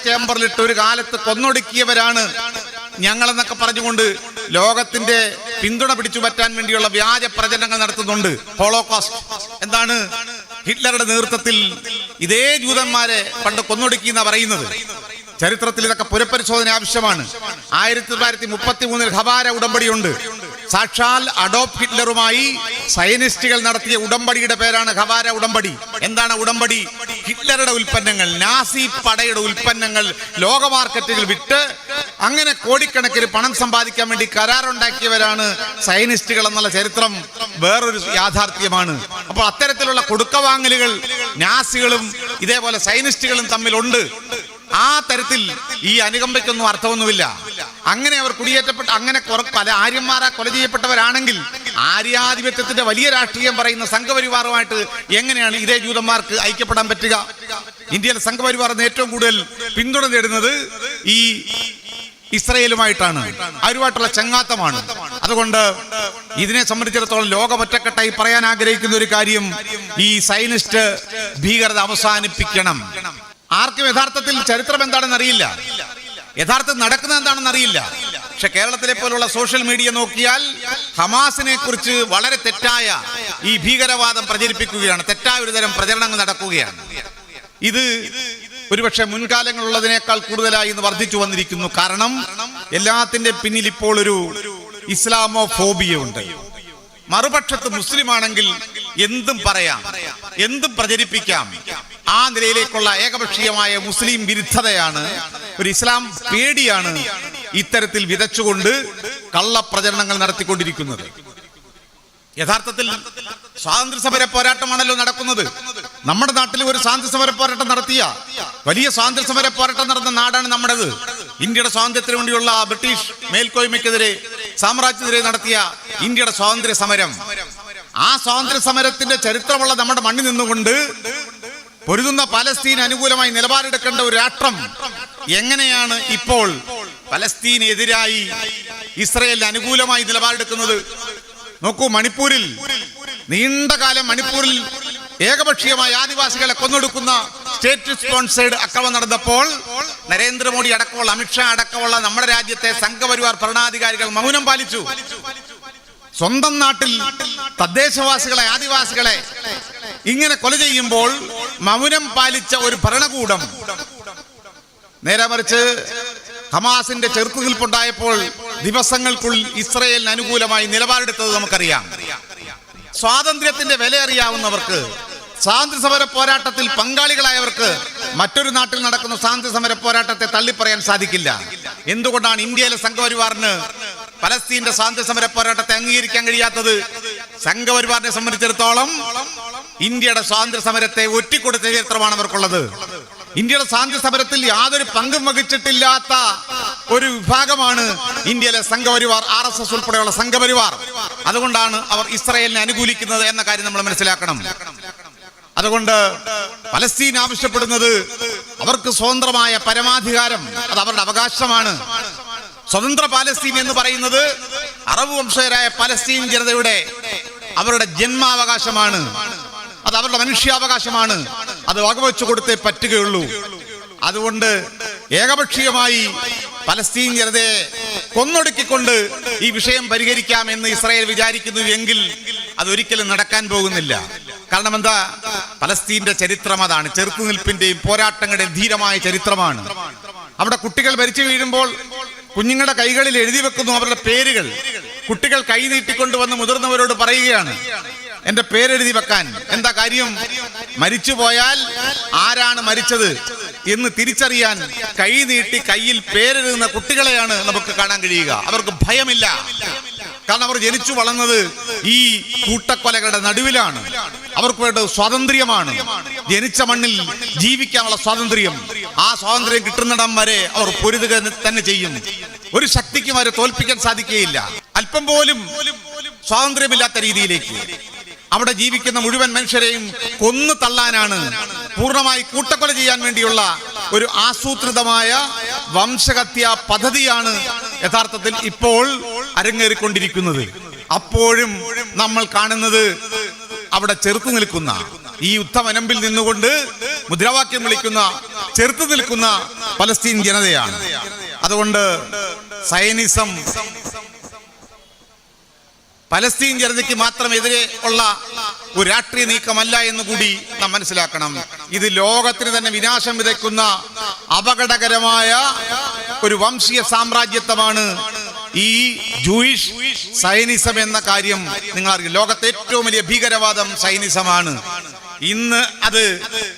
Gas ചേമ്പറിലിട്ട് ഒരു കാലത്ത് കൊന്നൊടുക്കിയവരാണ് ഞങ്ങളെന്നൊക്കെ പറഞ്ഞുകൊണ്ട് ലോകത്തിന്റെ പിന്തുണ പിടിച്ചു പറ്റാൻ വേണ്ടിയുള്ള വ്യാജ പ്രചരണങ്ങൾ നടത്തുന്നുണ്ട്. ഹോളോകോസ്റ്റ് എന്താണ്? ഹിറ്റ്ലറുടെ നേതൃത്വത്തിൽ ഇതേ ജൂതന്മാരെ പണ്ട് കൊന്നൊടുക്കി എന്നാ പറയുന്നത്. ചരിത്രത്തിൽ ഇതൊക്കെ പുനഃപരിശോധന ആവശ്യമാണ്. 1933 ഹവാര ഉടമ്പടിയുണ്ട്. സാക്ഷാൽ അഡോൾഫ് ഹിറ്റ്ലറുമായി സയനിസ്റ്റുകൾ നടത്തിയ ഉടമ്പടിയുടെ പേരാണ് ഹവാര ഉടമ്പടി. എന്താണ് ഉടമ്പടി? ഹിറ്റ്ലറുടെ ഉൽപ്പന്നങ്ങൾ, നാസി പടയുടെ ഉൽപ്പന്നങ്ങൾ ലോക മാർക്കറ്റുകൾ വിറ്റ് അങ്ങനെ കോടിക്കണക്കിന് പണം സമ്പാദിക്കാൻ വേണ്ടി കരാറുണ്ടാക്കിയവരാണ് സയനിസ്റ്റുകൾ എന്നുള്ള ചരിത്രം വേറൊരു യാഥാർത്ഥ്യമാണ്. അപ്പോൾ അത്തരത്തിലുള്ള കൊടുക്കവാങ്ങലുകൾ നാസികളും ഇതേപോലെ സയനിസ്റ്റുകളും തമ്മിലുണ്ട്. ആ തരത്തിൽ ഈ അനുകമ്പയ്ക്കൊന്നും അർത്ഥമൊന്നുമില്ല. അങ്ങനെ അവർ കുടിയേറ്റപ്പെട്ട അങ്ങനെ പല ആര്യന്മാരാ കൊല ചെയ്യപ്പെട്ടവരാണെങ്കിൽ ആര്യാധിപത്യത്തിന്റെ വലിയ രാഷ്ട്രീയം പറയുന്ന സംഘപരിവാറുമായിട്ട് എങ്ങനെയാണ് ഇതേ ജൂതന്മാർക്ക് ഐക്യപ്പെടാൻ പറ്റുക? ഇന്ത്യയിലെ സംഘപരിവാറിന് ഏറ്റവും കൂടുതൽ പിന്തുണ നേടുന്നത് ഈ ഇസ്രയേലുമായിട്ടാണ്. അവരുമായിട്ടുള്ള ചങ്ങാത്തമാണ്. അതുകൊണ്ട് ഇതിനെ സംബന്ധിച്ചിടത്തോളം ലോകമൊറ്റക്കെട്ടായി പറയാൻ ആഗ്രഹിക്കുന്ന ഒരു കാര്യം, ഈ സയനിസ്റ്റ് ഭീകരത അവസാനിപ്പിക്കണം. ആർക്കും യഥാർത്ഥത്തിൽ ചരിത്രം എന്താണെന്ന് അറിയില്ല, യഥാർത്ഥത്തിൽ നടക്കുന്നത് എന്താണെന്ന് അറിയില്ല. പക്ഷെ കേരളത്തിലെ പോലുള്ള സോഷ്യൽ മീഡിയ നോക്കിയാൽ ഹമാസിനെ കുറിച്ച് വളരെ തെറ്റായ ഈ ഭീകരവാദം പ്രചരിപ്പിക്കുകയാണ്. തെറ്റായ ഒരു തരം പ്രചരണങ്ങൾ നടക്കുകയാണ്. ഇത് ഒരുപക്ഷെ മുൻകാലങ്ങളുള്ളതിനേക്കാൾ കൂടുതലായി ഇന്ന് വർദ്ധിച്ചു വന്നിരിക്കുന്നു. കാരണം എല്ലാത്തിന്റെ പിന്നിൽ ഇപ്പോൾ ഒരു ഇസ്ലാമോ ഫോബിയ ഉണ്ട്. മറുപക്ഷത്ത് മുസ്ലിം ആണെങ്കിൽ എന്തും പറയാം, എന്തും പ്രചരിപ്പിക്കാം. ആ നിലയിലേക്കുള്ള ഏകപക്ഷീയമായ മുസ്ലിം വിരുദ്ധതയാണ്, ഒരു ഇസ്ലാം പേടിയാണ് ഇത്തരത്തിൽ വിതച്ചുകൊണ്ട് കള്ളപ്രചരണങ്ങൾ നടത്തിക്കൊണ്ടിരിക്കുന്നത്. യഥാർത്ഥത്തിൽ സ്വാതന്ത്ര്യ സമര പോരാട്ടമാണല്ലോ നടക്കുന്നത്. നമ്മുടെ നാട്ടിൽ ഒരു സ്വാതന്ത്ര്യ സമര പോരാട്ടം നടത്തിയ വലിയ സ്വാതന്ത്ര്യ സമര പോരാട്ടം നടന്ന നാടാണ് നമ്മുടേത്. ഇന്ത്യയുടെ സ്വാതന്ത്ര്യത്തിന് വേണ്ടിയുള്ള ബ്രിട്ടീഷ് മേൽക്കോയ്മയ്ക്കെതിരെ, സാമ്രാജ്യത്തിനെതിരെ നടത്തിയ ഇന്ത്യയുടെ സ്വാതന്ത്ര്യ സമരം. ആ സ്വാതന്ത്ര്യ സമരത്തിന്റെ ചരിത്രമുള്ള നമ്മുടെ മണ്ണിൽ നിന്നുകൊണ്ട് പൊരുതുന്ന പലസ്തീന് അനുകൂലമായി നിലപാടെടുക്കേണ്ട ഒരു രാഷ്ട്രം എങ്ങനെയാണ് ഇപ്പോൾ പലസ്തീനെതിരായി ഇസ്രയേലിന് അനുകൂലമായി നിലപാടെടുക്കുന്നത്? നോക്കൂ, മണിപ്പൂരിൽ നീണ്ട കാലം മണിപ്പൂരിൽ ഏകപക്ഷീയമായി ആദിവാസികളെ കൊന്നൊടുക്കുന്ന സ്റ്റേറ്റ് സ്പോൺസേഡ് അക്രമം നടന്നപ്പോൾ നരേന്ദ്രമോദി അടക്കമുള്ള, അമിത്ഷാ അടക്കമുള്ള നമ്മുടെ രാജ്യത്തെ സംഘപരിവാർ ഭരണാധികാരികൾ മൗനം പാലിച്ചു. സ്വന്തം നാട്ടിൽ തദ്ദേശവാസികളെ, ആദിവാസികളെ ഇങ്ങനെ കൊല ചെയ്യുമ്പോൾ മൗനം പാലിച്ച ഒരു ഭരണകൂടം നേരെ മറിച്ച് ഹമാസിന്റെ ചെറുത്തുനിൽപ്പുണ്ടായപ്പോൾ ദിവസങ്ങൾക്കുള്ളിൽ ഇസ്രയേലിന് അനുകൂലമായി നിലപാടെടുത്തത് നമുക്കറിയാം. സ്വാതന്ത്ര്യത്തിന്റെ വില അറിയാവുന്നവർക്ക്, സ്വാതന്ത്ര്യ സമര പോരാട്ടത്തിൽ പങ്കാളികളായവർക്ക് മറ്റൊരു നാട്ടിൽ നടക്കുന്ന സ്വാതന്ത്ര്യ സമര പോരാട്ടത്തെ തള്ളിപ്പറയാൻ സാധിക്കില്ല. എന്തുകൊണ്ടാണ് ഇന്ത്യയിലെ സംഘപരിവാറിന് പലസ്തീന്റെ സ്വാതന്ത്ര്യ സമര പോരാട്ടത്തെ അംഗീകരിക്കാൻ കഴിയാത്തത്? സംഘപരിവാറിനെ സംബന്ധിച്ചിടത്തോളം ഇന്ത്യയുടെ സ്വാതന്ത്ര്യ സമരത്തെ ഒറ്റിക്കൊടുത്ത ചരിത്രമാണ് അവർക്കുള്ളത്. ഇന്ത്യയുടെ സ്വാതന്ത്ര്യ സമരത്തിൽ യാതൊരു പങ്കും വഹിച്ചിട്ടില്ലാത്ത ഒരു വിഭാഗമാണ് ഇന്ത്യയിലെ സംഘപരിവാർ, RSS ഉൾപ്പെടെയുള്ള സംഘപരിവാർ. അതുകൊണ്ടാണ് അവർ ഇസ്രായേലിനെ അനുകൂലിക്കുന്നത് എന്ന കാര്യം നമ്മൾ മനസ്സിലാക്കണം. അതുകൊണ്ട് പലസ്തീൻ ആവശ്യപ്പെടുന്നത് അവർക്ക് സ്വതന്ത്രമായ പരമാധികാരം, അത് അവരുടെ അവകാശമാണ്. സ്വതന്ത്ര പാലസ്തീൻ എന്ന് പറയുന്നത് അറബ് വംശജരായ പലസ്തീൻ ജനതയുടെ അവരുടെ ജന്മാവകാശമാണ്, അത് അവരുടെ മനുഷ്യാവകാശമാണ്. അത് വകവെച്ചു കൊടുത്തേ പറ്റുകയുള്ളൂ. അതുകൊണ്ട് ഏകപക്ഷീയമായി പലസ്തീൻ ജനതയെ കൊന്നൊടുക്കിക്കൊണ്ട് ഈ വിഷയം പരിഹരിക്കാമെന്ന് ഇസ്രായേൽ വിചാരിക്കുന്നു എങ്കിൽ അതൊരിക്കലും നടക്കാൻ പോകുന്നില്ല. കാരണം എന്താ? പലസ്തീന്റെ ചരിത്രം അതാണ്. ചെറുത്തുനിൽപ്പിന്റെയും പോരാട്ടങ്ങളുടെയും ധീരമായ ചരിത്രമാണ്. അവിടെ കുട്ടികൾ മരിച്ചു വീഴുമ്പോൾ കുഞ്ഞുങ്ങളുടെ കൈകളിൽ എഴുതി വെക്കുന്നു അവരുടെ പേരുകൾ. കുട്ടികൾ കൈ നീട്ടിക്കൊണ്ടുവന്ന് മുതിർന്നവരോട് പറയുകയാണ്, എന്റെ പേരെഴുതി വെക്കാൻ. എന്താ കാര്യം? മരിച്ചു പോയാൽ ആരാണ് മരിച്ചത് എന്ന് തിരിച്ചറിയാൻ കൈ നീട്ടി കയ്യിൽ പേരെഴുതുന്ന കുട്ടികളെയാണ് നമുക്ക് കാണാൻ കഴിയുക. അവർക്ക് ഭയമില്ല. കാരണം അവർ ജനിച്ചു വളർന്നത് ഈ കൂട്ടക്കൊലകളുടെ നടുവിലാണ്. അവർക്ക് വേണ്ട സ്വാതന്ത്ര്യമാണ്, ജനിച്ച മണ്ണിൽ ജീവിക്കാനുള്ള സ്വാതന്ത്ര്യം. ആ സ്വാതന്ത്ര്യം കിട്ടുന്നിടം വരെ അവർ പൊരുതുക തന്നെ ചെയ്യും. ഒരു ശക്തിക്കും അവരെ തോൽപ്പിക്കാൻ സാധിക്കുകയില്ല. അല്പം പോലും സ്വാതന്ത്ര്യമില്ലാത്ത രീതിയിലേക്ക് അവിടെ ജീവിക്കുന്ന മുഴുവൻ മനുഷ്യരെയും കൊന്നു തള്ളാനാണ്, പൂർണ്ണമായി കൂട്ടക്കൊല ചെയ്യാൻ വേണ്ടിയുള്ള ഒരു ആസൂത്രിതമായ വംശഹത്യാ പദ്ധതിയാണ് യഥാർത്ഥത്തിൽ ഇപ്പോൾ അരങ്ങേറിക്കൊണ്ടിരിക്കുന്നത്. അപ്പോഴും നമ്മൾ കാണുന്നത് അവിടെ ചെറുത്തു നിൽക്കുന്ന, ഈ യുദ്ധവനമ്പിൽ നിന്നുകൊണ്ട് മുദ്രാവാക്യം വിളിക്കുന്ന ചെറുത്തു നിൽക്കുന്ന പലസ്തീൻ ജനതയാണ്. അതുകൊണ്ട് സയനിസം പലസ്തീൻ ജനതയ്ക്ക് മാത്രം എതിരെ ഉള്ള ഒരു രാഷ്ട്രീയ നീക്കമല്ല എന്ന് കൂടി നാം മനസ്സിലാക്കണം. ഇത് ലോകത്തിന് തന്നെ വിനാശം വിതയ്ക്കുന്ന അപകടകരമായ ഒരു വംശീയ സാമ്രാജ്യത്വമാണ് ഈ ജൂയിഷ് സയനിസം എന്ന കാര്യം നിങ്ങൾ അറിയും. ലോകത്തെ ഏറ്റവും വലിയ ഭീകരവാദം സയനിസമാണ്. ഇന്ന് അത്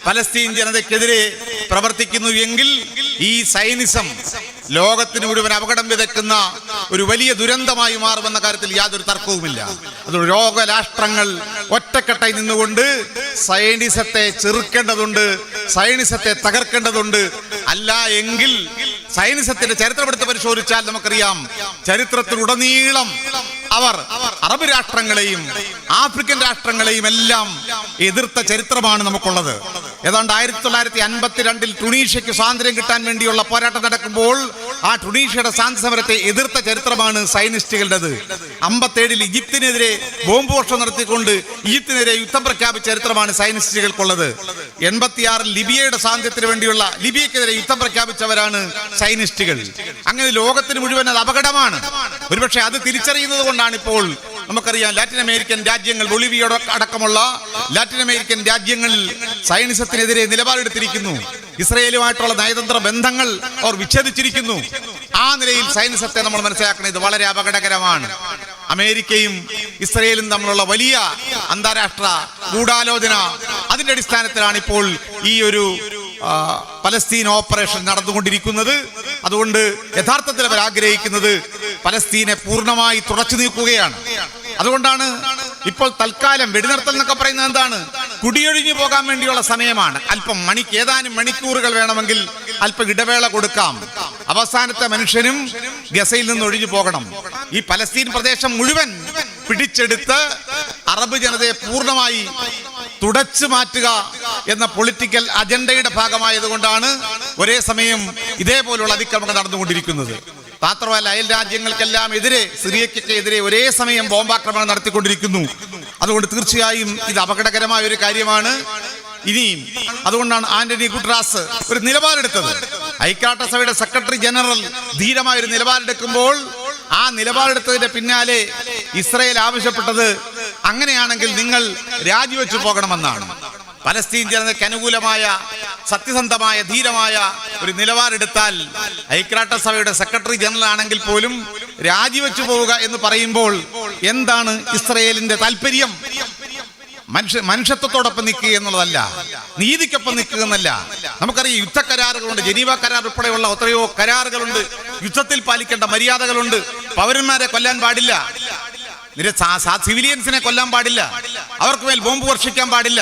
പലസ്തീൻ ജനതയ്ക്കെതിരെ പ്രവർത്തിക്കുന്നു എങ്കിൽ ഈ സയനിസം ലോകത്തിന് മുഴുവൻ അപകടം വിതയ്ക്കുന്ന ഒരു വലിയ ദുരന്തമായി മാറുമെന്ന കാര്യത്തിൽ യാതൊരു തർക്കവുമില്ല. അതുകൊണ്ട് ലോകരാഷ്ട്രങ്ങൾ ഒറ്റക്കെട്ടായി നിന്നുകൊണ്ട് സയനിസത്തെ ചെറുക്കേണ്ടതുണ്ട്, സയനിസത്തെ തകർക്കേണ്ടതുണ്ട്. അല്ല എങ്കിൽ സയനിസത്തിന്റെ ചരിത്രമെടുത്ത് പരിശോധിച്ചാൽ നമുക്കറിയാം, ചരിത്രത്തിലുടനീളം അവർ അറബ് രാഷ്ട്രങ്ങളെയും ആഫ്രിക്കൻ രാഷ്ട്രങ്ങളെയും എല്ലാം എതിർത്ത ചരിത്രമാണ് നമുക്കുള്ളത്. ഏതാണ്ട് 1952 ടുണീഷ്യക്ക് സ്വാതന്ത്ര്യം കിട്ടാൻ വേണ്ടിയുള്ള പോരാട്ടം നടക്കുമ്പോൾ ആ ടുണീഷ്യയുടെ സ്വാതന്ത്ര്യ സമരത്തെ എതിർത്ത ചരിത്രമാണ് സയനിസ്റ്റുകളുടേത്. 57 ഈജിപ്തിനെതിരെ ബോംബ് വർഷം നടത്തിക്കൊണ്ട് ഈജിപ്തിനെതിരെ യുദ്ധം പ്രഖ്യാപിച്ച ചരിത്രമാണ് സയനിസ്റ്റുകൾക്കുള്ളത്. 86 ലിബിയയുടെ സ്വാതന്ത്ര്യത്തിന് വേണ്ടിയുള്ള ലിബിയക്കെതിരെ യുദ്ധം പ്രഖ്യാപിച്ചവരാണ് സയനിസ്റ്റുകൾ. അങ്ങനെ ലോകത്തിന് മുഴുവൻ അത് അപകടമാണ്. ഒരുപക്ഷെ അത് തിരിച്ചറിയുന്നത് കൊണ്ടാണ് ഇപ്പോൾ നമുക്കറിയാം ലാറ്റിൻ അമേരിക്കൻ രാജ്യങ്ങൾ, ബൊളീവിയ അടക്കമുള്ള ലാറ്റിൻ അമേരിക്കൻ രാജ്യങ്ങൾ സയനിസത്തിനെതിരെ നിലപാടെടുത്തിരിക്കുന്നു. ഇസ്രയേലുമായിട്ടുള്ള നയതന്ത്ര ബന്ധങ്ങൾ അവർ വിച്ഛേദിച്ചിരിക്കുന്നു. ആ നിലയിൽ സയനിസത്തെ നമ്മൾ മനസ്സിലാക്കണം, ഇത് വളരെ അപകടകരമാണ്. അമേരിക്കയും ഇസ്രയേലും തമ്മിലുള്ള വലിയ അന്താരാഷ്ട്ര ഗൂഢാലോചന, അതിന്റെ അടിസ്ഥാനത്തിലാണ് ഇപ്പോൾ ഈ ഒരു പലസ്തീൻ ഓപ്പറേഷൻ നടന്നുകൊണ്ടിരിക്കുന്നത്. അതുകൊണ്ട് യഥാർത്ഥത്തിൽ അവർ ആഗ്രഹിക്കുന്നത് പലസ്തീനെ പൂർണ്ണമായി തുടച്ചു നീക്കുകയാണ്. അതുകൊണ്ടാണ് ഇപ്പോൾ തൽക്കാലം വെടിനിർത്തൽ എന്നൊക്കെ പറയുന്നത് എന്താണ്, കുടിയൊഴിഞ്ഞു പോകാൻ വേണ്ടിയുള്ള സമയമാണ്. അല്പം ഏതാനും മണിക്കൂറുകൾ വേണമെങ്കിൽ അല്പം ഇടവേള കൊടുക്കാം. അവസാനത്തെ മനുഷ്യനും ഗസയിൽ നിന്ന് ഒഴിഞ്ഞു പോകണം. ഈ പലസ്തീൻ പ്രദേശം മുഴുവൻ പിടിച്ചെടുത്ത് അറബ് ജനതയെ പൂർണ്ണമായി തുടച്ചു മാറ്റുക എന്ന പൊളിറ്റിക്കൽ അജണ്ടയുടെ ഭാഗമായതുകൊണ്ടാണ് ഒരേ സമയം ഇതേപോലുള്ള അതിക്രമങ്ങൾ നടന്നുകൊണ്ടിരിക്കുന്നത്. മാത്രമല്ല അയൽ രാജ്യങ്ങൾക്കെല്ലാം എതിരെ, സിറിയയ്ക്കൊക്കെ എതിരെ ഒരേ സമയം ബോംബാക്രമണം നടത്തിക്കൊണ്ടിരിക്കുന്നു. അതുകൊണ്ട് തീർച്ചയായും ഇത് അപകടകരമായ ഒരു കാര്യമാണ്. ഇനിയും അതുകൊണ്ടാണ് ആന്റണി ഗുട്ടറാസ് ഒരു നിലപാടെടുത്തത്. ഐക്യരാഷ്ട്രസഭയുടെ സെക്രട്ടറി ജനറൽ ധീരമായ ഒരു നിലപാടെടുക്കുമ്പോൾ ആ നിലപാടെടുത്തതിന്റെ പിന്നാലെ ഇസ്രയേൽ ആവശ്യപ്പെട്ടത് അങ്ങനെയാണെങ്കിൽ നിങ്ങൾ രാജിവെച്ചു പോകണമെന്നാണ്. പലസ്തീൻ ജനതയ്ക്ക് അനുകൂലമായ സത്യസന്ധമായ ധീരമായ ഒരു നിലപാടെടുത്താൽ ഐക്യരാഷ്ട്രസഭയുടെ സെക്രട്ടറി ജനറൽ ആണെങ്കിൽ പോലും രാജിവെച്ചു പോവുക എന്ന് പറയുമ്പോൾ എന്താണ് ഇസ്രയേലിന്റെ താല്പര്യം? മനുഷ്യത്വത്തോടൊപ്പം നിൽക്കുക എന്നുള്ളതല്ല, നീതിക്കൊപ്പം നിൽക്കുക എന്നല്ല. നമുക്കറിയാം യുദ്ധ കരാറുകളുണ്ട്, ജനീവ കരാർ ഉൾപ്പെടെയുള്ള എത്രയോ കരാറുകളുണ്ട്. യുദ്ധത്തിൽ പാലിക്കേണ്ട മര്യാദകളുണ്ട്. പൗരന്മാരെ കൊല്ലാൻ പാടില്ല, സിവിലിയൻസിനെ കൊല്ലാൻ പാടില്ല, അവർക്ക് മേൽ ബോംബ് വർഷിക്കാൻ പാടില്ല,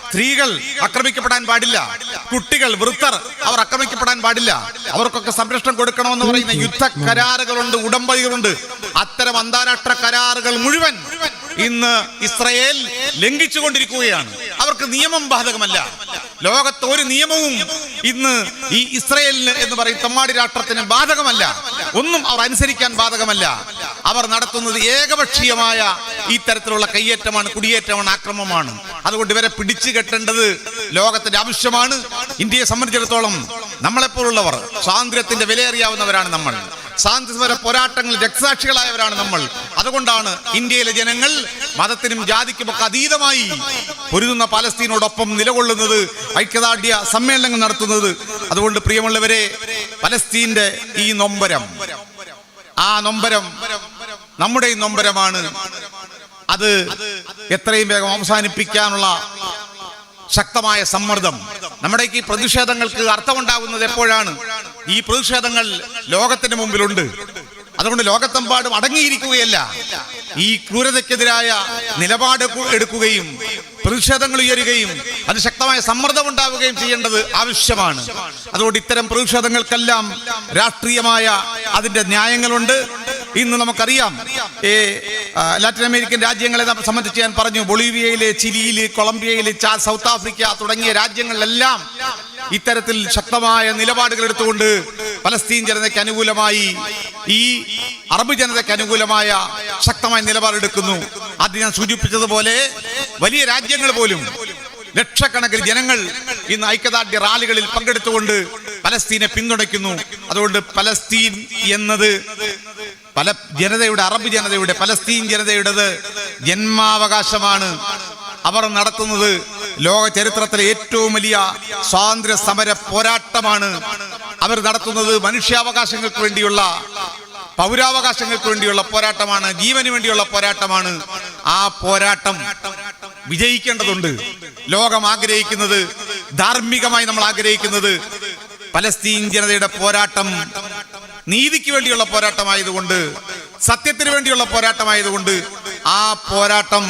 സ്ത്രീകൾ ആക്രമിക്കപ്പെടാൻ പാടില്ല, കുട്ടികൾ, വൃദ്ധർ അവർ ആക്രമിക്കപ്പെടാൻ പാടില്ല, അവർക്കൊക്കെ സംരക്ഷണം കൊടുക്കണമെന്ന് പറയുന്ന യുദ്ധ കരാറുകളുണ്ട്, ഉടമ്പടികളുണ്ട്. അത്തരം അന്താരാഷ്ട്ര കരാറുകൾ മുഴുവൻ ഇന്ന് ഇസ്രയേൽ ലംഘിച്ചുകൊണ്ടിരിക്കുകയാണ്. അവർക്ക് നിയമം ബാധകമല്ല. ലോകത്ത് ഒരു നിയമവും ഇന്ന് ഈ ഇസ്രയേലിന് എന്ന് പറയും തമ്മാടി രാഷ്ട്രത്തിന് ബാധകമല്ല. ഒന്നും അവർ അനുസരിക്കാൻ ബാധകമല്ല. അവർ നടത്തുന്നത് ഏകപക്ഷീയമായ ഈ തരത്തിലുള്ള കയ്യേറ്റമാണ്, കുടിയേറ്റമാണ്, ആക്രമണമാണ്. അതുകൊണ്ട് ഇവരെ പിടിച്ചു കെട്ടേണ്ടത് ലോകത്തിന്റെ ആവശ്യമാണ്. ഇന്ത്യയെ സംബന്ധിച്ചിടത്തോളം നമ്മളെപ്പോലുള്ളവർ സ്വാതന്ത്ര്യത്തിന്റെ വിലയറിയാവുന്നവരാണ് നമ്മൾ. സ്വാതന്ത്ര്യ പോരാട്ടങ്ങളിൽ രക്തസാക്ഷികളായവരാണ് നമ്മൾ. അതുകൊണ്ടാണ് ഇന്ത്യയിലെ ജനങ്ങൾ മതത്തിനും ജാതിക്കും ഒക്കെ അതീതമായി പൊരുതുന്ന പലസ്തീനോടൊപ്പം നിലകൊള്ളുന്നത്, ഐക്യദാർഢ്യ സമ്മേളനങ്ങൾ നടത്തുന്നത്. അതുകൊണ്ട് പ്രിയമുള്ളവരെ, പലസ്തീന്റെ ഈ നൊമ്പരം, ആ നൊമ്പരം നമ്മുടെ നൊമ്പരമാണ്. അത് എത്രയും വേഗം അവസാനിപ്പിക്കാനുള്ള ശക്തമായ സമ്മർദ്ദം. നമ്മുടെ ഈ പ്രതിഷേധങ്ങൾക്ക് അർത്ഥമുണ്ടാകുന്നത് എപ്പോഴാണ്? ഈ പ്രതിഷേധങ്ങൾ ലോകത്തിന്റെ മുമ്പിലുണ്ട്. അതുകൊണ്ട് ലോകത്തെമ്പാടും അടങ്ങിയിരിക്കുകയല്ല, ഈ ക്രൂരതയ്ക്കെതിരായ നിലപാട് എടുക്കുകയും പ്രതിഷേധങ്ങൾ ഉയരുകയും അത് ശക്തമായ സമ്മർദ്ദം ഉണ്ടാവുകയും ചെയ്യേണ്ടത് ആവശ്യമാണ്. അതുകൊണ്ട് ഇത്തരം പ്രതിഷേധങ്ങൾക്കെല്ലാം രാഷ്ട്രീയമായ അതിന്റെ ന്യായങ്ങളുണ്ട്. ഇന്ന് നമുക്കറിയാം ലാറ്റിൻ അമേരിക്കൻ രാജ്യങ്ങളെ സംബന്ധിച്ച് ഞാൻ പറഞ്ഞു, ബൊളീവിയയിലെ, ചിലിയില്, കൊളംബിയയില്, സൗത്ത് ആഫ്രിക്ക തുടങ്ങിയ രാജ്യങ്ങളിലെല്ലാം ഇത്തരത്തിൽ ശക്തമായ നിലപാടുകൾ എടുത്തുകൊണ്ട് പലസ്തീൻ ജനതയ്ക്ക് അനുകൂലമായി, ഈ അറബ് ജനതയ്ക്ക് അനുകൂലമായ ശക്തമായ നിലപാടെടുക്കുന്നു. അത് ഞാൻ സൂചിപ്പിച്ചതുപോലെ വലിയ രാജ്യങ്ങൾ പോലും ലക്ഷക്കണക്കിന് ജനങ്ങൾ ഇന്ന് ഐക്യദാർഢ്യ റാലികളിൽ പങ്കെടുത്തുകൊണ്ട് പലസ്തീനെ പിന്തുണയ്ക്കുന്നു. അതുകൊണ്ട് പലസ്തീൻ എന്നത് ജനതയുടെ, അറബ് ജനതയുടെ, പലസ്തീൻ ജനതയുടേത് ജന്മാവകാശമാണ്. അവർ നടത്തുന്നത് ലോക ചരിത്രത്തിലെ ഏറ്റവും വലിയ സ്വാതന്ത്ര്യ സമര പോരാട്ടമാണ്. അവർ നടത്തുന്നത് മനുഷ്യാവകാശങ്ങൾക്ക് വേണ്ടിയുള്ള, പൗരാവകാശങ്ങൾക്ക് വേണ്ടിയുള്ള പോരാട്ടമാണ്, ജീവന് വേണ്ടിയുള്ള പോരാട്ടമാണ്. ആ പോരാട്ടം വിജയിക്കേണ്ടതുണ്ട്. ലോകം ആഗ്രഹിക്കുന്നത്, ധാർമ്മികമായി നമ്മൾ ആഗ്രഹിക്കുന്നത് പലസ്തീൻ ജനതയുടെ പോരാട്ടം നീതിക്ക് വേണ്ടിയുള്ള പോരാട്ടമായതുകൊണ്ട്, സത്യത്തിന് വേണ്ടിയുള്ള പോരാട്ടമായതുകൊണ്ട് ആ പോരാട്ടം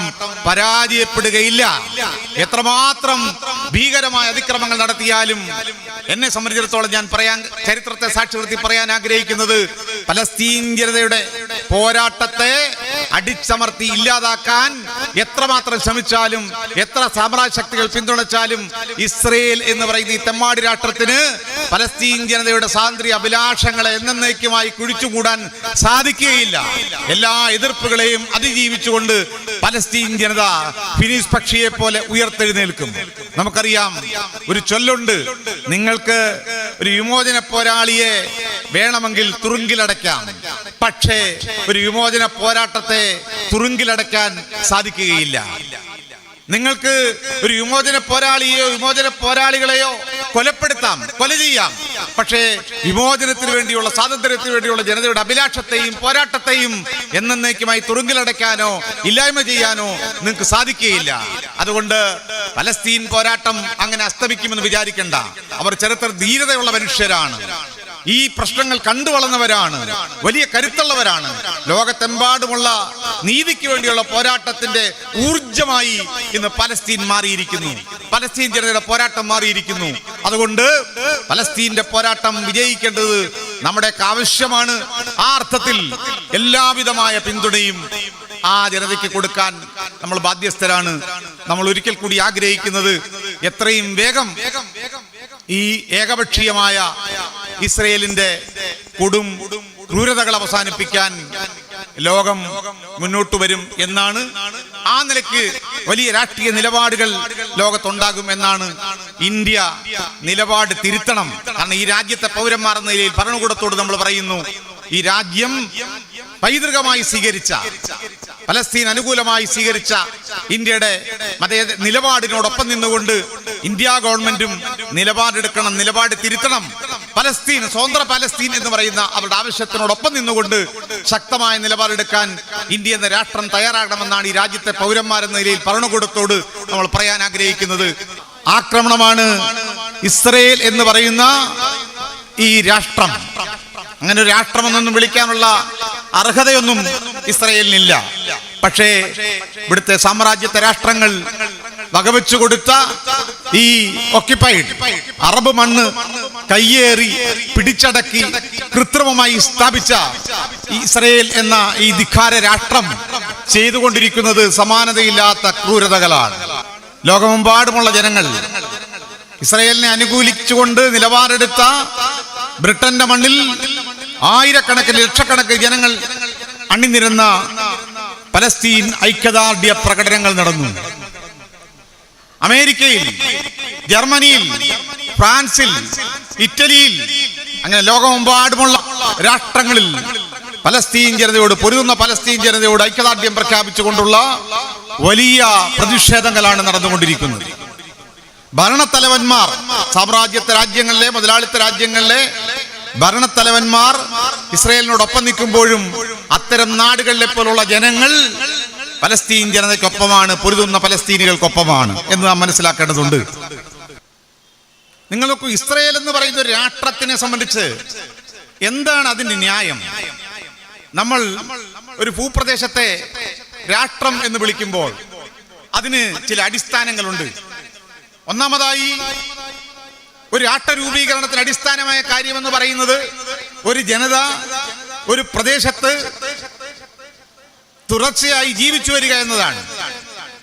പരാജയപ്പെടുകയില്ല. എത്രമാത്രം ഭീകരമായ അതിക്രമങ്ങൾ നടത്തിയാലും എന്നെ സംബന്ധിച്ചിടത്തോളം ഞാൻ ചരിത്രത്തെ സാക്ഷി നിർത്തി പറയാൻ ആഗ്രഹിക്കുന്നത്, പലസ്തീൻ ജനതയുടെ പോരാട്ടത്തെ അടിച്ചമർത്തി ഇല്ലാതാക്കാൻ എത്രമാത്രം ശ്രമിച്ചാലും, എത്ര സാമ്രാജ്യ ശക്തികൾ പിന്തുണച്ചാലും, ഇസ്രയേൽ എന്ന് പറയുന്ന ഈ തെമ്മാടി രാഷ്ട്രത്തിന് പലസ്തീൻ ജനതയുടെ സ്വാതന്ത്ര്യ അഭിലാഷങ്ങളെ എന്നേക്കുമായി കുഴിച്ചുകൂടാൻ സാധിക്കുകയില്ല. എല്ലാ എതിർപ്പുകളെയും അതിജീവിച്ചുകൊണ്ട് പലസ്തീൻ ജനത ഫിനിക്സ് പക്ഷിയെ പോലെ ഉയർത്തെഴുന്നേൽക്കും. നമുക്കറിയാം, ഒരു ചൊല്ലുണ്ട്, നിങ്ങൾക്ക് ഒരു വിമോചന പോരാളിയെ വേണമെങ്കിൽ തുറുങ്കിലടയ്ക്കാം, പക്ഷേ ഒരു വിമോചന പോരാട്ടത്തെ തുറുങ്കിലടയ്ക്കാൻ സാധിക്കുകയില്ല. നിങ്ങൾക്ക് ഒരു വിമോചന പോരാളിയെയോ വിമോചന പോരാളികളെയോ കൊലപ്പെടുത്താം, കൊല ചെയ്യാം, പക്ഷേ വിമോചനത്തിന് വേണ്ടിയുള്ള, സ്വാതന്ത്ര്യത്തിന് വേണ്ടിയുള്ള ജനതയുടെ അഭിലാഷത്തെയും പോരാട്ടത്തെയും എന്നേക്കുമായി തുറുങ്കിലടയ്ക്കാനോ ഇല്ലായ്മ ചെയ്യാനോ നിങ്ങൾക്ക് സാധിക്കുകയില്ല. അതുകൊണ്ട് പലസ്തീൻ പോരാട്ടം അങ്ങനെ അസ്തമിക്കുമെന്ന് വിചാരിക്കേണ്ട. അവർ ചരിത്ര ധീരതയുള്ള മനുഷ്യരാണ്, ഈ പ്രശ്നങ്ങൾ കണ്ടു വളർന്നവരാണ്, വലിയ കരുത്തുള്ളവരാണ്. ലോകത്തെമ്പാടുമുള്ള നീതിക്ക് വേണ്ടിയുള്ള പോരാട്ടത്തിന്റെ ഊർജമായി ഇന്ന് പലസ്തീൻ മാറിയിരിക്കുന്നു, പലസ്തീൻ ജനതയുടെ പോരാട്ടം മാറിയിരിക്കുന്നു. അതുകൊണ്ട് പലസ്തീന്റെ പോരാട്ടം വിജയിക്കേണ്ടത് നമ്മുടെ ആവശ്യമാണ്. ആ അർത്ഥത്തിൽ എല്ലാവിധമായ പിന്തുണയും ആ ജനതയ്ക്ക് കൊടുക്കാൻ നമ്മൾ ബാധ്യസ്ഥരാണ്. നമ്മൾ ഒരിക്കൽ കൂടി ആഗ്രഹിക്കുന്നത്, എത്രയും വേഗം ഈ ഏകപക്ഷീയമായ ഇസ്രയേലിന്റെ കൊടും ക്രൂരതകൾ അവസാനിപ്പിക്കാൻ ലോകം മുന്നോട്ട് വരും എന്നാണ്. ആ നിലയ്ക്ക് വലിയ രാഷ്ട്രീയ നിലപാടുകൾ ലോകത്തുണ്ടാകും എന്നാണ്. ഇന്ത്യ നിലപാട് തിരുത്തണം. കാരണം ഈ രാജ്യത്തെ പൗരന്മാർ എന്ന നിലയിൽ ഭരണകൂടത്തോട് നമ്മൾ പറയുന്നു, ഈ രാജ്യം പൈതൃകമായി സ്വീകരിച്ച, പലസ്തീൻ അനുകൂലമായി സ്വീകരിച്ച ഇന്ത്യയുടെ നിലപാടിനോടൊപ്പം നിന്നുകൊണ്ട് ഇന്ത്യ ഗവൺമെന്റും നിലപാടെടുക്കണം, നിലപാട് തിരുത്തണം. പലസ്തീൻ, സ്വതന്ത്ര പലസ്തീൻ എന്ന് പറയുന്ന അവരുടെ ആവശ്യത്തിനോടൊപ്പം നിന്നുകൊണ്ട് ശക്തമായ നിലപാടെടുക്കാൻ ഇന്ത്യ എന്ന രാഷ്ട്രം തയ്യാറാകണമെന്നാണ് ഈ രാജ്യത്തെ പൗരന്മാരെന്ന നിലയിൽ ഭരണകൂടത്തോട് നമ്മൾ പറയാൻ ആഗ്രഹിക്കുന്നത്. ആക്രമണമാണ് ഇസ്രയേൽ എന്ന് പറയുന്ന ഈ രാഷ്ട്രം. അങ്ങനെ ഒരു രാഷ്ട്രമെന്നൊന്നും വിളിക്കാനുള്ള അർഹതയൊന്നും ഇസ്രയേലിനില്ല. പക്ഷേ ഇവിടുത്തെ സാമ്രാജ്യത്തെ രാഷ്ട്രങ്ങൾ വകവെച്ചു കൊടുത്ത ഈ ഒക്യുപ്പൈഡ് അറബ് മണ്ണ് കയ്യേറി പിടിച്ചടക്കി കൃത്രിമമായി സ്ഥാപിച്ച ഇസ്രയേൽ എന്ന ഈ ധിക്കാര രാഷ്ട്രം ചെയ്തുകൊണ്ടിരിക്കുന്നത് സമാനതയില്ലാത്ത ക്രൂരതകളാണ്. ലോകമെമ്പാടുമുള്ള ജനങ്ങൾ ഇസ്രയേലിനെ അനുകൂലിച്ചുകൊണ്ട് നിലപാടെടുത്ത ബ്രിട്ടന്റെ മണ്ണിൽ ആയിരക്കണക്കിന് ലക്ഷക്കണക്കിന് ജനങ്ങൾ അണിനിരുന്ന പലസ്തീൻ ഐക്യദാർഢ്യ പ്രകടനങ്ങൾ നടന്നു. അമേരിക്കയിൽ, ജർമ്മനിയിൽ, ഫ്രാൻസിൽ, ഇറ്റലിയിൽ, അങ്ങനെ ലോകമെമ്പാടുമുള്ള രാഷ്ട്രങ്ങളിൽ പലസ്തീൻ ജനതയോട്, പൊരുതുന്ന പലസ്തീൻ ജനതയോട് ഐക്യദാർഢ്യം പ്രഖ്യാപിച്ചുകൊണ്ടുള്ള വലിയ പ്രതിഷേധങ്ങളാണ് നടന്നുകൊണ്ടിരിക്കുന്നത്. ഭരണത്തലവന്മാർ, സാമ്രാജ്യത്തെ രാജ്യങ്ങളിലെ, മുതലാളിത്ത രാജ്യങ്ങളിലെ ഭരണത്തലവന്മാർ ഇസ്രയേലിനോടൊപ്പം നിൽക്കുമ്പോഴും അത്തരം നാടുകളിലെ പോലുള്ള ജനങ്ങൾ പലസ്തീൻ ജനതയ്ക്കൊപ്പമാണ്, പൊരുതുന്ന പലസ്തീനികൾക്കൊപ്പമാണ് എന്ന് നാം മനസ്സിലാക്കേണ്ടതുണ്ട്. നിങ്ങൾക്ക് ഇസ്രയേൽ എന്ന് പറയുന്ന ഒരു രാഷ്ട്രത്തിനെ സംബന്ധിച്ച് എന്താണ് അതിന്റെ ന്യായം? നമ്മൾ ഒരു ഭൂപ്രദേശത്തെ രാഷ്ട്രം എന്ന് വിളിക്കുമ്പോൾ അതിന് ചില അടിസ്ഥാനങ്ങളുണ്ട്. ഒന്നാമതായി, ഒരു രാഷ്ട്ര രൂപീകരണത്തിന് അടിസ്ഥാനമായ കാര്യമെന്ന് പറയുന്നത് ഒരു ജനത ഒരു പ്രദേശത്ത് തുടർച്ചയായി ജീവിച്ചു വരിക എന്നതാണ്.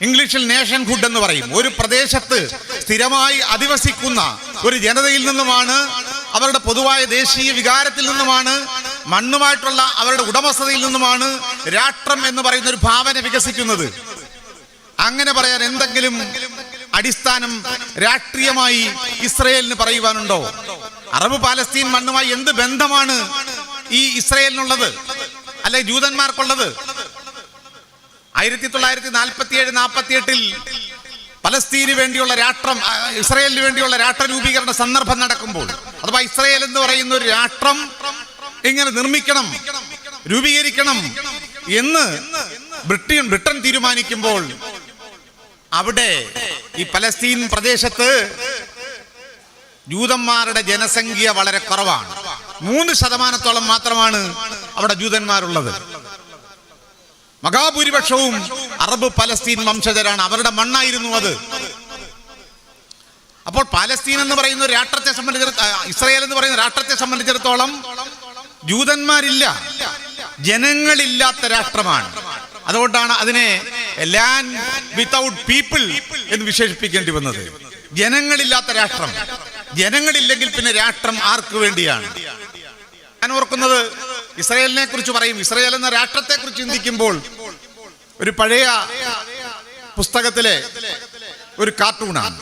ഇംഗ്ലീഷിൽ നേഷൻഹുഡ് എന്ന് പറയും. ഒരു പ്രദേശത്ത് സ്ഥിരമായി അധിവസിക്കുന്ന ഒരു ജനതയിൽ നിന്നുമാണ്, അവരുടെ പൊതുവായ ദേശീയ വികാരത്തിൽ നിന്നുമാണ്, മണ്ണുമായിട്ടുള്ള അവരുടെ ഉടമസ്ഥതയിൽ നിന്നുമാണ് രാഷ്ട്രം എന്ന് പറയുന്ന ഒരു ഭാവന വികസിക്കുന്നത്. അങ്ങനെ പറയാൻ എന്തെങ്കിലും അടിസ്ഥാനം രാഷ്ട്രീയമായി ഇസ്രയേലിന് പറയുവാനുണ്ടോ? അറബ് പാലസ്തീൻ മണ്ണുമായി എന്ത് ബന്ധമാണ് ഈ ഇസ്രയേലിനുള്ളത്, അല്ലെ ജൂതന്മാർക്കുള്ളത്? 1947-48 പലസ്തീന് വേണ്ടിയുള്ള രാഷ്ട്രം, ഇസ്രയേലിന് വേണ്ടിയുള്ള രാഷ്ട്ര രൂപീകരണ സന്ദർഭം നടക്കുമ്പോൾ, അഥവാ ഇസ്രയേൽ എന്ന് പറയുന്ന ഒരു രാഷ്ട്രം ഇങ്ങനെ നിർമ്മിക്കണം, രൂപീകരിക്കണം എന്ന് ബ്രിട്ടൻ തീരുമാനിക്കുമ്പോൾ അവിടെ ഈ പലസ്തീൻ പ്രദേശത്ത് ജൂതന്മാരുടെ ജനസംഖ്യ വളരെ കുറവാണ്. 3% മാത്രമാണ് അവിടെ ജൂതന്മാരുള്ളത്. മഹാഭൂരിപക്ഷവും അറബ് പലസ്തീൻ വംശജരാണ്. അവരുടെ മണ്ണായിരുന്നു അത്. അപ്പോൾ പാലസ്തീൻ എന്ന് പറയുന്ന രാഷ്ട്രത്തെ സംബന്ധിച്ചിടത്തോളം, ഇസ്രയേൽ എന്ന് പറയുന്ന രാഷ്ട്രത്തെ സംബന്ധിച്ചിടത്തോളം ജൂതന്മാരില്ല, ജനങ്ങളില്ലാത്ത രാഷ്ട്രമാണ്. അതുകൊണ്ടാണ് അതിനെ ലാൻഡ് വിത്തൗട്ട് പീപ്പിൾ എന്ന് വിശേഷിപ്പിക്കേണ്ടി വന്നത്. ജനങ്ങളില്ലാത്ത രാഷ്ട്രം. ജനങ്ങളില്ലെങ്കിൽ പിന്നെ രാഷ്ട്രം ആർക്ക് വേണ്ടിയാണ്? ഞാൻ ഓർക്കുന്നത്, ഇസ്രയേലിനെ കുറിച്ച് പറയും, ഇസ്രയേൽ എന്ന രാഷ്ട്രത്തെ കുറിച്ച് ചിന്തിക്കുമ്പോൾ ഒരു പഴയ പുസ്തകത്തിലെ ഒരു കാർട്ടൂണാണ്.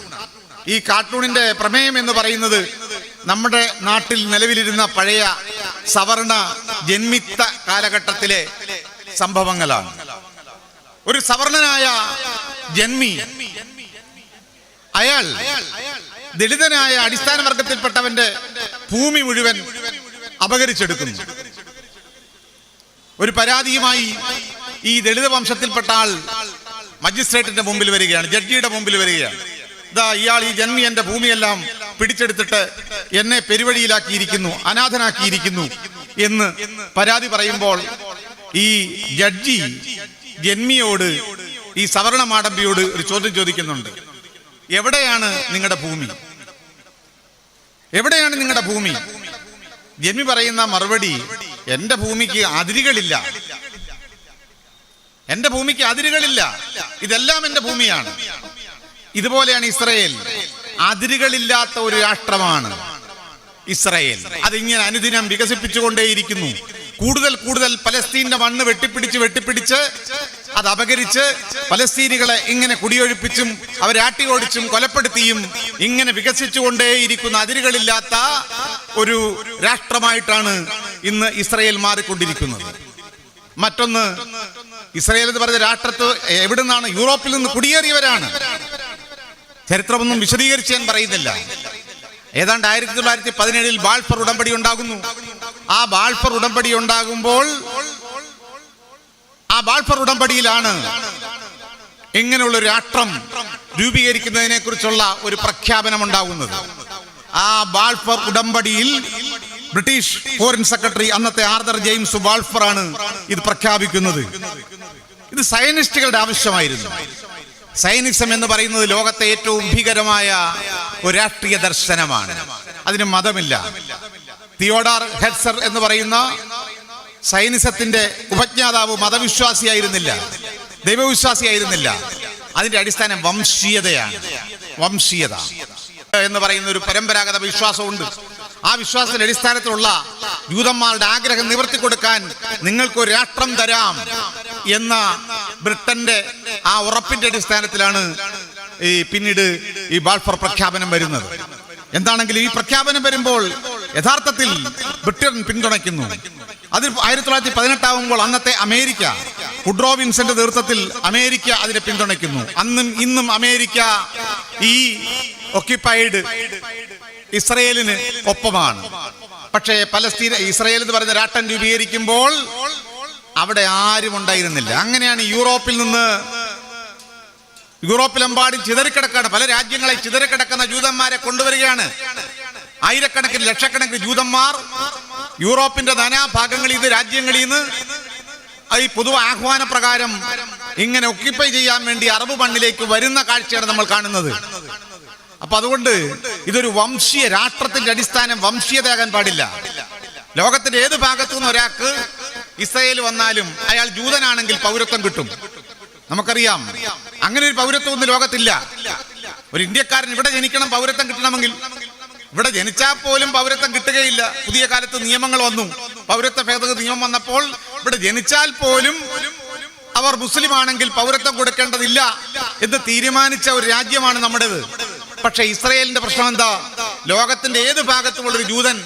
ഈ കാർട്ടൂണിന്റെ പ്രമേയം എന്ന് പറയുന്നത് നമ്മുടെ നാട്ടിൽ നിലവിലിരുന്ന പഴയ സവർണ ജന്മിത്ത കാലഘട്ടത്തിലെ സംഭവങ്ങളാണ്. ഒരു സവർണനായ ജന്മി, അയാൾ ദളിതനായ അടിസ്ഥാന വർഗത്തിൽപ്പെട്ടവന്റെ ഭൂമി മുഴുവൻ അപഹരിച്ചെടുക്കുന്നു. ഒരു പരാതിയുമായി ഈ ദളിത വംശത്തിൽപ്പെട്ട ആൾ മജിസ്ട്രേറ്റിന്റെ മുമ്പിൽ വരികയാണ്, ജഡ്ജിയുടെ മുമ്പിൽ വരികയാണ്. ഇതാ ഇയാൾ, ഈ ജന്മി എന്റെ ഭൂമിയെല്ലാം പിടിച്ചെടുത്തിട്ട് എന്നെ പെരുവഴിയിലാക്കിയിരിക്കുന്നു, അനാഥനാക്കിയിരിക്കുന്നു എന്ന് പരാതി പറയുമ്പോൾ ഈ ജഡ്ജി ജന്മിയോട്, ഈ സവർണ മാടമ്പിയോട് ഒരു ചോദ്യം ചോദിക്കുന്നുണ്ട്. എവിടെയാണ് നിങ്ങളുടെ ഭൂമി? എവിടെയാണ് നിങ്ങളുടെ ഭൂമി? ജന്മി പറയുന്ന മറുപടി, എന്റെ ഭൂമിക്ക് അതിരുകളില്ല, എന്റെ ഭൂമിക്ക് അതിരുകളില്ല, ഇതെല്ലാം എന്റെ ഭൂമിയാണ്. ഇതുപോലെയാണ് ഇസ്രയേൽ. അതിരുകളില്ലാത്ത ഒരു രാഷ്ട്രമാണ് ഇസ്രയേൽ. അതിങ്ങനെ അനുദിനം വികസിപ്പിച്ചുകൊണ്ടേയിരിക്കുന്നു. കൂടുതൽ പലസ്തീന്റെ മണ്ണ് വെട്ടിപ്പിടിച്ച് അത് അപകരിച്ച് പലസ്തീനികളെ ഇങ്ങനെ കുടിയൊഴിപ്പിച്ചും അവരെ ആട്ടിയോടിച്ചും കൊലപ്പെടുത്തിയും ഇങ്ങനെ വികസിച്ചുകൊണ്ടേയിരിക്കുന്ന അതിരുകളില്ലാത്ത ഒരു രാഷ്ട്രമായിട്ടാണ് ഇന്ന് ഇസ്രയേൽ മാറിക്കൊണ്ടിരിക്കുന്നത്. മറ്റൊന്ന്, ഇസ്രയേൽ എന്ന് പറയുന്ന രാഷ്ട്രത്ത് എവിടുന്നാണ്? യൂറോപ്പിൽ നിന്ന് കുടിയേറിയവരാണ്. ചരിത്രമൊന്നും വിശദീകരിച്ച് ഞാൻ പറയുന്നില്ല. ഏതാണ്ട് 1917 ബാൾഫർ ഉടമ്പടി ഉണ്ടാകുന്നു. ആ ബാൾഫർ ഉടമ്പടി ഉണ്ടാകുമ്പോൾ ആ ബാൾഫർ ഉടമ്പടിയിലാണ് ഇങ്ങനെയുള്ള ഒരു രാഷ്ട്രം രൂപീകരിക്കുന്നതിനെ കുറിച്ചുള്ള ഒരു പ്രഖ്യാപനം ഉണ്ടാകുന്നത്. ആ ബാൾഫർ ഉടമ്പടിയിൽ ബ്രിട്ടീഷ് ഫോറിൻ സെക്രട്ടറി അന്നത്തെ ആർതർ ജെയിംസ് ബാൾഫർ ആണ് ഇത് പ്രഖ്യാപിക്കുന്നത്. ഇത് സയനിസ്റ്റുകളുടെ ആവശ്യമായിരുന്നു. സയനിസം എന്ന് പറയുന്നത് ലോകത്തെ ഏറ്റവും ഭീകരമായ ഒരു രാഷ്ട്രീയ ദർശനമാണ്. അതിന് മതമില്ല. തിയോഡർ ഹെർട്സർ എന്ന് പറയുന്ന സയനിസത്തിന്റെ ഉപജ്ഞാതാവ് മതവിശ്വാസിയായിരുന്നില്ല, ദൈവവിശ്വാസിയായിരുന്നില്ല. അതിന്റെ അടിസ്ഥാനം വംശീയതയാണ്. വംശീയത എന്ന് പറയുന്ന ഒരു പരമ്പരാഗത വിശ്വാസമുണ്ട്. ആ വിശ്വാസത്തിന്റെ അടിസ്ഥാനത്തിലുള്ള ജൂതന്മാരുടെ ആഗ്രഹം നിവർത്തി കൊടുക്കാൻ നിങ്ങൾക്കൊരു രാഷ്ട്രം തരാം എന്ന ബ്രിട്ടന്റെ ആ ഉറപ്പിന്റെ അടിസ്ഥാനത്തിലാണ് പിന്നീട് ഈ ബാൾഫർ പ്രഖ്യാപനം വരുന്നത്. എന്താണെങ്കിലും ഈ പ്രഖ്യാപനം വരുമ്പോൾ യഥാർത്ഥത്തിൽ ബ്രിട്ടൻ പിന്തുണയ്ക്കുന്നു. അതിൽ 1918 ആവുമ്പോൾ അന്നത്തെ അമേരിക്ക, വുഡ്രോ വിൻസന്റെ നേതൃത്വത്തിൽ അമേരിക്ക അതിനെ പിന്തുണയ്ക്കുന്നു. അന്നും ഇന്നും അമേരിക്ക ഈ ഒക്യുപ്പൈഡ് ഇസ്രയേലിന് ഒപ്പമാണ്. പക്ഷേ ഇസ്രയേൽ എന്ന് പറയുന്ന രാഷ്ട്രം രൂപീകരിക്കുമ്പോൾ അവിടെ ആരും ഉണ്ടായിരുന്നില്ല. അങ്ങനെയാണ് യൂറോപ്പിലെമ്പാടും ചിതറിക്കിടക്കാണ്, പല രാജ്യങ്ങളെ ചിതറിക്കിടക്കുന്ന ജൂതന്മാരെ കൊണ്ടുവരികയാണ്. ആയിരക്കണക്കിന് ലക്ഷക്കണക്കിന് ജൂതന്മാർ യൂറോപ്പിന്റെ നാനാഭാഗങ്ങളിൽ നിന്ന്, രാജ്യങ്ങളിൽ നിന്ന് ഈ പൊതു ആഹ്വാന പ്രകാരം ഇങ്ങനെ ഒക്യുപ്പൈ ചെയ്യാൻ വേണ്ടി അറബ് മണ്ണിലേക്ക് വരുന്ന കാഴ്ചയാണ് നമ്മൾ കാണുന്നത്. അപ്പൊ അതുകൊണ്ട് ഇതൊരു വംശീയ രാഷ്ട്രത്തിന്റെ അടിസ്ഥാനം വംശീയതയാകാൻ പാടില്ല. ലോകത്തിന്റെ ഏത് ഭാഗത്തു നിന്ന് ഒരാൾക്ക് ഇസ്രയേൽ വന്നാലും അയാൾ ജൂതനാണെങ്കിൽ പൗരത്വം കിട്ടും. നമുക്കറിയാം, അങ്ങനെ ഒരു പൗരത്വം ഒന്നും ലോകത്തില്ല. ഒരു ഇന്ത്യക്കാരൻ ഇവിടെ ജനിക്കണം, പൗരത്വം കിട്ടണമെങ്കിൽ. ഇവിടെ ജനിച്ചാൽ പോലും പൗരത്വം കിട്ടുകയില്ല. പുതിയ കാലത്ത് നിയമങ്ങൾ വന്നു, പൗരത്വ ഭേദഗതി നിയമം വന്നപ്പോൾ ഇവിടെ ജനിച്ചാൽ പോലും അവർ മുസ്ലിം ആണെങ്കിൽ പൗരത്വം കൊടുക്കേണ്ടതില്ല എന്ന് തീരുമാനിച്ച ഒരു രാജ്യമാണ് നമ്മുടേത്. പക്ഷെ ഇസ്രയേലിന്റെ പ്രശ്നം എന്താ? ലോകത്തിന്റെ ഏത് ഭാഗത്തുമുള്ളൊരു ജൂതൻ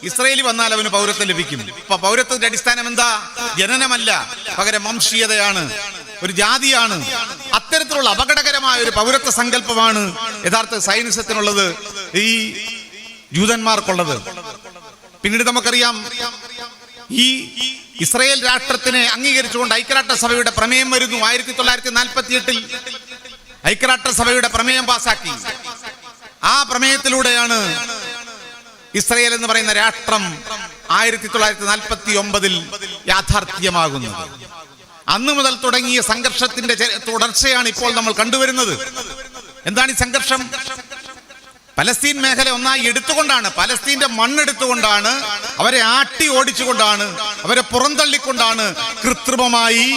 ഇസ്രയേലിൽ വന്നാൽ അവന് പൗരത്വം ലഭിക്കും. ഇപ്പൊ പൗരത്വത്തിന്റെ അടിസ്ഥാനം എന്താ? ജനനമല്ല, പകരം വംശീയതയാണ്, ഒരു ജാതിയാണ്. അത്തരത്തിലുള്ള അപകടകരമായ ഒരു പൗരത്വ സങ്കല്പമാണ് യഥാർത്ഥ സൈനിസത്തിനുള്ളത്, ഈ ജൂതന്മാർക്കുള്ളത്. പിന്നീട് നമുക്കറിയാം, ഈ ഇസ്രയേൽ രാഷ്ട്രത്തിനെ അംഗീകരിച്ചുകൊണ്ട് ഐക്യരാഷ്ട്രസഭയുടെ പ്രമേയം വരുന്നു. 1948 ഐക്യരാഷ്ട്രസഭയുടെ പ്രമേയം പാസാക്കി. ആ പ്രമേയത്തിലൂടെയാണ് ഇസ്രയേൽ എന്ന് പറയുന്ന രാഷ്ട്രം 1949 യാഥാർത്ഥ്യമാകുന്നത്. അന്നു മുതൽ തുടങ്ങിയ സംഘർഷത്തിന്റെ തുടർച്ചയാണ് ഇപ്പോൾ നമ്മൾ കണ്ടുവരുന്നത്. എന്താണ് ഈ സംഘർഷം? പലസ്തീൻ മേഖല ഒന്നായി എടുത്തുകൊണ്ടാണ്, പലസ്തീന്റെ മണ്ണെടുത്തുകൊണ്ടാണ്, അവരെ ആട്ടി ഓടിച്ചുകൊണ്ടാണ്, അവരെ പുറന്തള്ളിക്കൊണ്ടാണ് കൃത്രിമമായി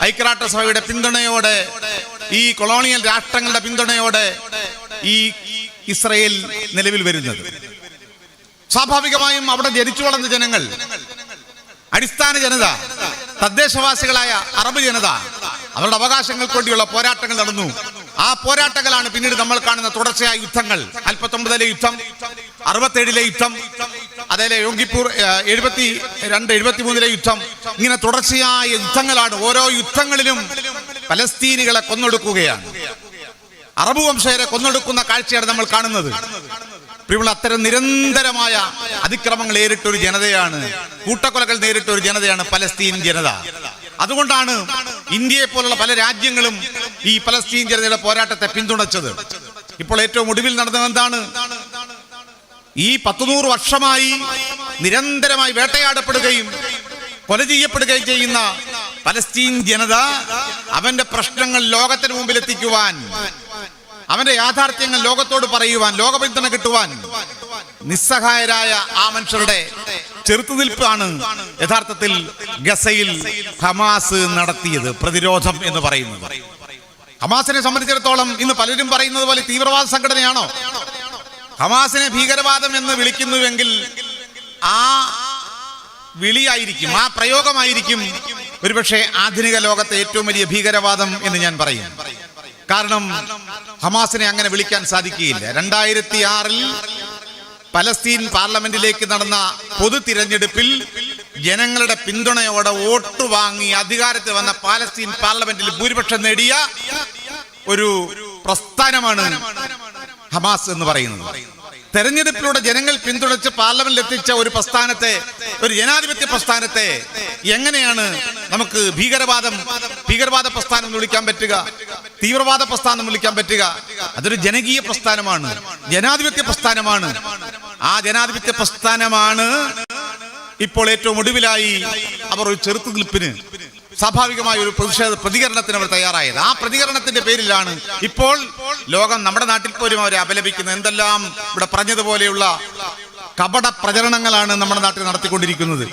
ഐക്യരാഷ്ട്രസഭയുടെ പിന്തുണയോടെ, ഈ കൊളോണിയൽ രാഷ്ട്രങ്ങളുടെ പിന്തുണയോടെ ഈ ഇസ്രയേൽ നിലവിൽ വരുന്നത്. സ്വാഭാവികമായും അവിടെ ജനിച്ചു വളർന്ന ജനങ്ങൾ, അടിസ്ഥാന ജനത, തദ്ദേശവാസികളായ അറബ് ജനത, അവരുടെ അവകാശങ്ങൾക്ക് വേണ്ടിയുള്ള പോരാട്ടങ്ങൾ നടന്നു. ആ പോരാട്ടങ്ങളാണ് പിന്നീട് നമ്മൾ കാണുന്ന തുടർച്ചയായ യുദ്ധങ്ങൾ. 49 യുദ്ധം, 67 യുദ്ധം, അതേപോലെ യോങ്കിപ്പൂർ 72, 73 യുദ്ധം. ഇങ്ങനെ തുടർച്ചയായ യുദ്ധങ്ങളാണ്. ഓരോ യുദ്ധങ്ങളിലും പലസ്തീനികളെ കൊന്നൊടുക്കുകയാണ്, അറബ് വംശജരെ കൊന്നൊടുക്കുന്ന കാഴ്ചയാണ് നമ്മൾ കാണുന്നത്. പ്രിയമുള്ള, അത്തരം നിരന്തരമായ അതിക്രമങ്ങൾ നേരിട്ടൊരു ജനതയാണ്, കൂട്ടക്കൊലകൾ നേരിട്ടൊരു ജനതയാണ് പലസ്തീൻ ജനത. അതുകൊണ്ടാണ് ഇന്ത്യയെ പോലുള്ള പല രാജ്യങ്ങളും ഈ പലസ്തീൻ ജനതയുടെ പോരാട്ടത്തെ പിന്തുണച്ചത്. ഇപ്പോൾ ഏറ്റവും ഒടുവിൽ നടന്നത് എന്താണ്? ഈ 100 വർഷമായി നിരന്തരമായി വേട്ടയാടപ്പെടുകയും കൊല ചെയ്യപ്പെടുകയും ചെയ്യുന്ന പലസ്തീൻ ജനത അവന്റെ പ്രശ്നങ്ങൾ ലോകത്തിന് മുമ്പിൽ എത്തിക്കുവാൻ, അവന്റെ യാഥാർത്ഥ്യങ്ങൾ ലോകത്തോട് പറയുവാൻ, ലോക പിന്തുണ കിട്ടുവാൻ നിസ്സഹായരായ ആ മനുഷ്യരുടെ ചെറുത്തുനിൽപ്പാണ് യഥാർത്ഥത്തിൽ ഗസയിൽ ഹമാസ് നടത്തിയത് പ്രതിരോധം എന്ന് പറയുന്നത്. ഹമാസിനെ സംബന്ധിച്ചിടത്തോളം ഇന്ന് പലരും പറയുന്നത് പോലെ തീവ്രവാദ സംഘടനയാണോ? ഹമാസിനെ ഭീകരവാദം എന്ന് വിളിക്കുന്നുവെങ്കിൽ ആ വിളിയായിരിക്കും, ആ പ്രയോഗമായിരിക്കും ഒരുപക്ഷെ ആധുനിക ലോകത്തെ ഏറ്റവും വലിയ ഭീകരവാദം എന്ന് ഞാൻ പറയും. കാരണം ഹമാസിനെ അങ്ങനെ വിളിക്കാൻ സാധിക്കുകയില്ല. 2006 പലസ്തീൻ പാർലമെന്റിലേക്ക് നടന്ന പൊതു തിരഞ്ഞെടുപ്പിൽ ജനങ്ങളുടെ പിന്തുണയോടെ വോട്ട് വാങ്ങി അധികാരത്തിൽ വന്ന പാലസ്തീൻ പാർലമെന്റിൽ ഭൂരിപക്ഷം നേടിയ ഒരു പ്രസ്ഥാനമാണ് ഹമാസ് എന്ന് പറയുന്നത്. തെരഞ്ഞെടുപ്പിലൂടെ ജനങ്ങൾ പിന്തുണച്ച് പാർലമെന്റിൽ എത്തിച്ച ഒരു പ്രസ്ഥാനത്തെ, ഒരു ജനാധിപത്യ പ്രസ്ഥാനത്തെ എങ്ങനെയാണ് നമുക്ക് ഭീകരവാദ പ്രസ്ഥാനം എന്ന് വിളിക്കാൻ പറ്റുക, തീവ്രവാദ പ്രസ്ഥാനം വിളിക്കാൻ പറ്റുക? അതൊരു ജനകീയ പ്രസ്ഥാനമാണ്, ജനാധിപത്യ പ്രസ്ഥാനമാണ്. ആ ജനാധിപത്യ പ്രസ്ഥാനമാണ് ഇപ്പോൾ ഏറ്റവും ഒടുവിലായി അവർ ഒരു ചെറുത്തുനിൽപ്പിന്, സ്വാഭാവികമായ ഒരു പ്രതികരണത്തിന് അവർ തയ്യാറായത്. ആ പ്രതികരണത്തിന്റെ പേരിലാണ് ഇപ്പോൾ ലോകം നമ്മുടെ നാട്ടിൽ പോലും അവരെ അപലപിക്കുന്നത്. എന്തെല്ലാം ഇവിടെ പറഞ്ഞതുപോലെയുള്ള കപട പ്രചരണങ്ങളാണ് നമ്മുടെ നാട്ടിൽ നടത്തിക്കൊണ്ടിരിക്കുന്നത്.